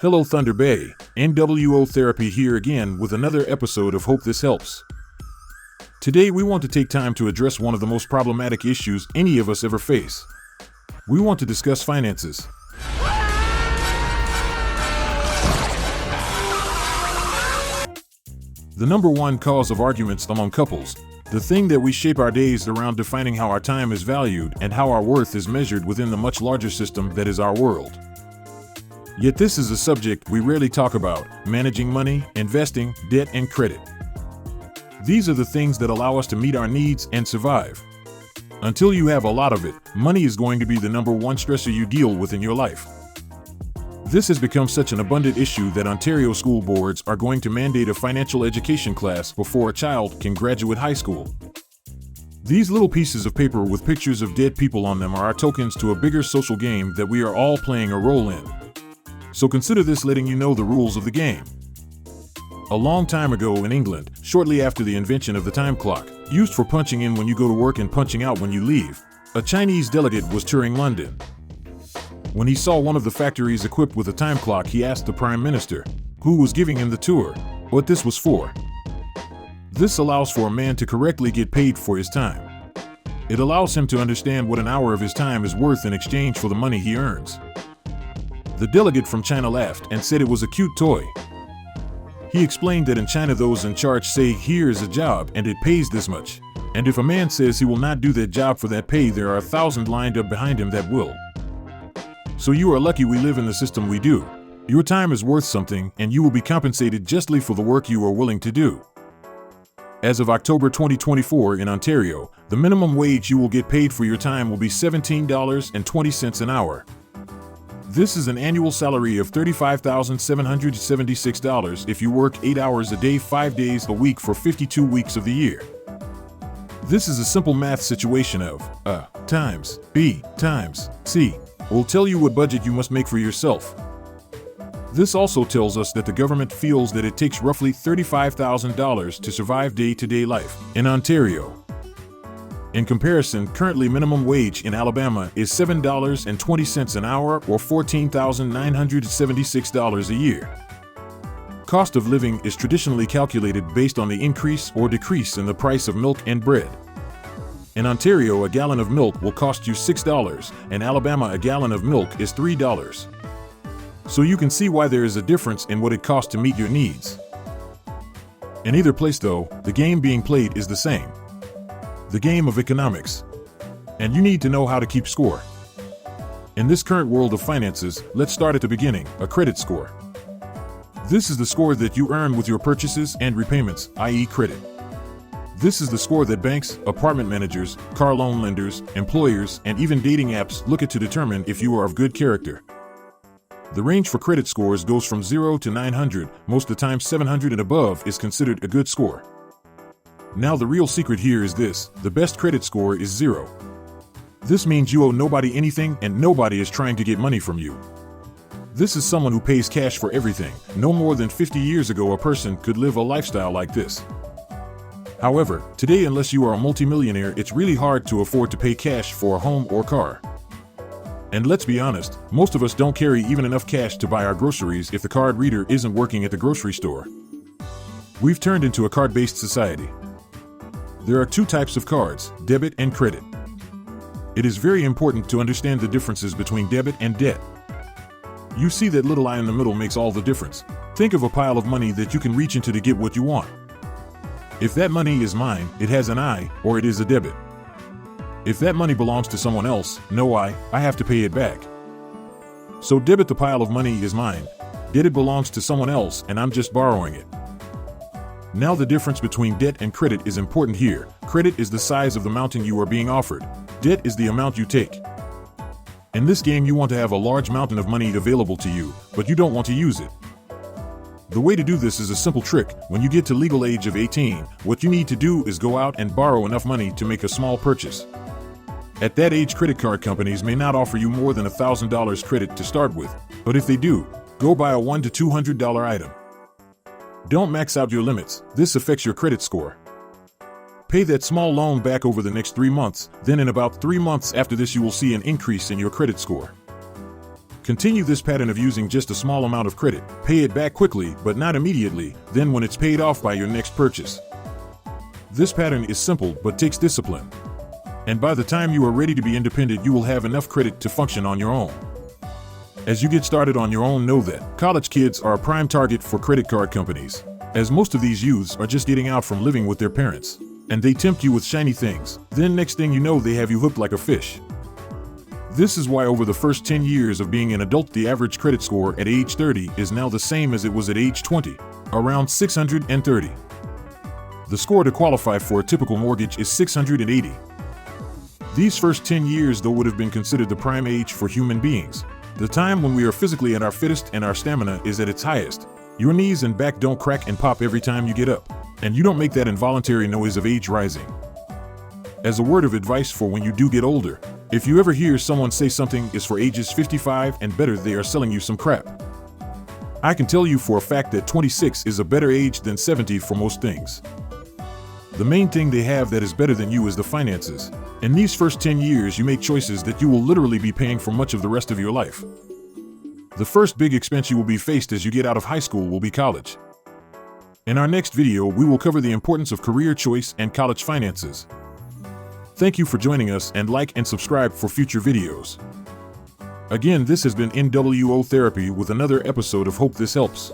Hello Thunder Bay, NWO Therapy here again with another episode of Hope This Helps. Today we want to take time to address one of the most problematic issues any of us ever face. We want to discuss finances. The number one cause of arguments among couples, the thing that we shape our days around defining how our time is valued and how our worth is measured within the much larger system that is our world. Yet this is a subject we rarely talk about: managing money, investing, debt, and credit. These are the things that allow us to meet our needs and survive. Until you have a lot of it, money is going to be the number one stressor you deal with in your life. This has become such an abundant issue that Ontario school boards are going to mandate a financial education class before a child can graduate high school. These little pieces of paper with pictures of dead people on them are our tokens to a bigger social game that we are all playing a role in. So consider this letting you know the rules of the game. A long time ago in England, shortly after the invention of the time clock, used for punching in when you go to work and punching out when you leave, a Chinese delegate was touring London. When he saw one of the factories equipped with a time clock, he asked the Prime Minister, who was giving him the tour, what this was for. This allows for a man to correctly get paid for his time. It allows him to understand what an hour of his time is worth in exchange for the money he earns. The delegate from China laughed and said it was a cute toy. He explained that in China those in charge say, "Here is a job and it pays this much." And if a man says he will not do that job for that pay, there are 1,000 lined up behind him that will. So you are lucky we live in the system we do. Your time is worth something and you will be compensated justly for the work you are willing to do. As of October 2024 in Ontario, the minimum wage you will get paid for your time will be $17.20 an hour. This is an annual salary of $35,776 if you work 8 hours a day 5 days a week for 52 weeks of the year. This is a simple math situation of A times B times C will tell you what budget you must make for yourself. This also tells us that the government feels that it takes roughly $35,000 to survive day-to-day life in Ontario. In comparison, currently minimum wage in Alabama is $7.20 an hour or $14,976 a year. Cost of living is traditionally calculated based on the increase or decrease in the price of milk and bread. In Ontario, a gallon of milk will cost you $6. In Alabama, a gallon of milk is $3. So you can see why there is a difference in what it costs to meet your needs. In either place though, the game being played is the same. The game of economics. And you need to know how to keep score. In this current world of finances, let's start at the beginning, a credit score. This is the score that you earn with your purchases and repayments, i.e. credit. This is the score that banks, apartment managers, car loan lenders, employers, and even dating apps look at to determine if you are of good character. The range for credit scores goes from 0 to 900, most of the time 700 and above is considered a good score. Now the real secret here is this: the best credit score is 0. This means you owe nobody anything and nobody is trying to get money from you. This is someone who pays cash for everything. No more than 50 years ago a person could live a lifestyle like this. However, today unless you are a multimillionaire, it's really hard to afford to pay cash for a home or car. And let's be honest, most of us don't carry even enough cash to buy our groceries if the card reader isn't working at the grocery store. We've turned into a card-based society. There are two types of cards, debit and credit. It is very important to understand the differences between debit and debt. You see that little I in the middle makes all the difference. Think of a pile of money that you can reach into to get what you want. If that money is mine, it has an I, or it is a debit. If that money belongs to someone else, no I have to pay it back. So debit, the pile of money is mine. Debit belongs to someone else and I'm just borrowing it. Now the difference between debt and credit is important here. Credit is the size of the mountain you are being offered. Debt is the amount you take. In this game you want to have a large mountain of money available to you, but you don't want to use it. The way to do this is a simple trick. When you get to legal age of 18, what you need to do is go out and borrow enough money to make a small purchase. At that age, credit card companies may not offer you more than $1,000 credit to start with, but if they do, go buy a $100 to $200 item. Don't max out your limits. This affects your credit score. Pay that small loan back over the next 3 months, then in about 3 months after this you will see an increase in your credit score. Continue this pattern of using just a small amount of credit. Pay it back quickly, but not immediately, then when it's paid off by your next purchase. This pattern is simple but takes discipline. And by the time you are ready to be independent, you will have enough credit to function on your own. As you get started on your own, know that college kids are a prime target for credit card companies, as most of these youths are just getting out from living with their parents, and they tempt you with shiny things. Then next thing you know, they have you hooked like a fish. This is why over the first 10 years of being an adult, the average credit score at age 30 is now the same as it was at age 20, around 630. The score to qualify for a typical mortgage is 680. These first 10 years, though, would have been considered the prime age for human beings, the time when we are physically at our fittest and our stamina is at its highest. Your knees and back don't crack and pop every time you get up, and you don't make that involuntary noise of age rising. As a word of advice for when you do get older, if you ever hear someone say something is for ages 55 and better, they are selling you some crap. I can tell you for a fact that 26 is a better age than 70 for most things. The main thing they have that is better than you is the finances. In these first 10 years, you make choices that you will literally be paying for much of the rest of your life. The first big expense you will be faced as you get out of high school will be college. In our next video, we will cover the importance of career choice and college finances. Thank you for joining us, and like and subscribe for future videos. Again, this has been NWO Therapy with another episode of Hope This Helps.